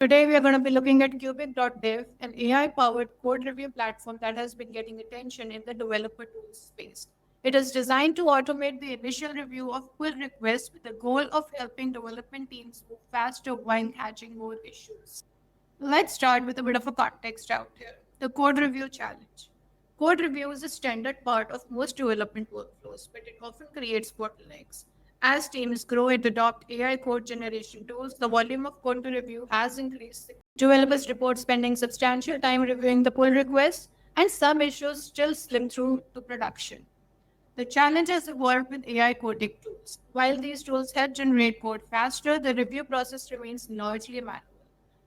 Today, we are going to be looking at Cubic.dev, an AI-powered code review platform that has been getting attention in the developer tools space. It is designed to automate the initial review of pull requests with the goal of helping development teams move faster while catching more issues. Let's start with a bit of a context out here. The code review challenge. Code review is a standard part of most development workflows, but it often creates bottlenecks. As teams grow and adopt AI code generation tools, the volume of code to review has increased. Developers report spending substantial time reviewing the pull requests, and some issues still slip through to production. The challenge has evolved with AI coding tools. While these tools help generate code faster, the review process remains largely manual.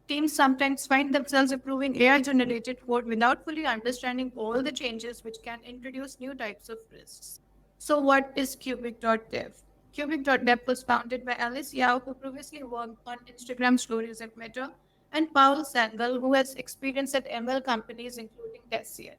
Teams sometimes find themselves approving AI generated code without fully understanding all the changes, which can introduce new types of risks. So, what is Cubic.dev? Cubic.dev was founded by Alice Yao, who previously worked on Instagram stories at Meta, and Paul Sangal, who has experience at ML companies including Tessier.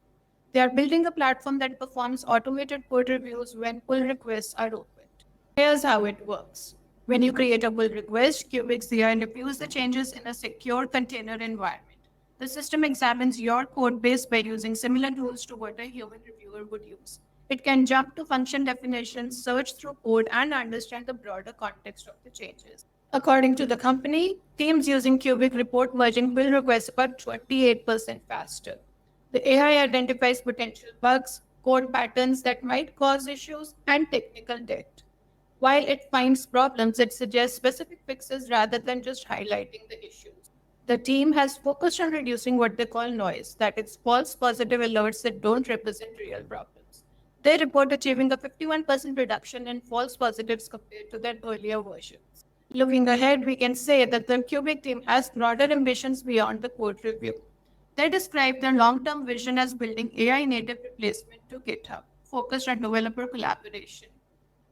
They are building a platform that performs automated code reviews when pull requests are opened. Here's how it works. When you create a pull request, Cubic CI reviews the changes in a secure container environment. The system examines your code base by using similar tools to what a human reviewer would use. It can jump to function definitions, search through code, and understand the broader context of the changes. According to the company, teams using Cubic report merging pull requests about 28% faster. The AI identifies potential bugs, code patterns that might cause issues, and technical debt. While it finds problems, it suggests specific fixes rather than just highlighting the issues. The team has focused on reducing what they call noise, that is, false positive alerts that don't represent real problems. They report achieving a 51% reduction in false positives compared to their earlier versions. Looking ahead, we can say that the Cubic team has broader ambitions beyond the code review. They describe their long term vision as building AI native replacement to GitHub, focused on developer collaboration.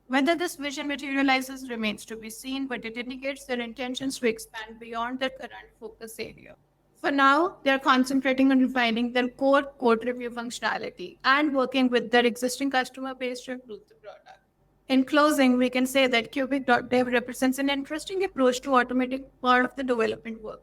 Whether this vision materializes remains to be seen, but it indicates their intentions to expand beyond their current focus area. For now, they're concentrating on refining their core code review functionality and working with their existing customer base to improve the product. In closing, we can say that Cubic.dev represents an interesting approach to automating part of the development workflow.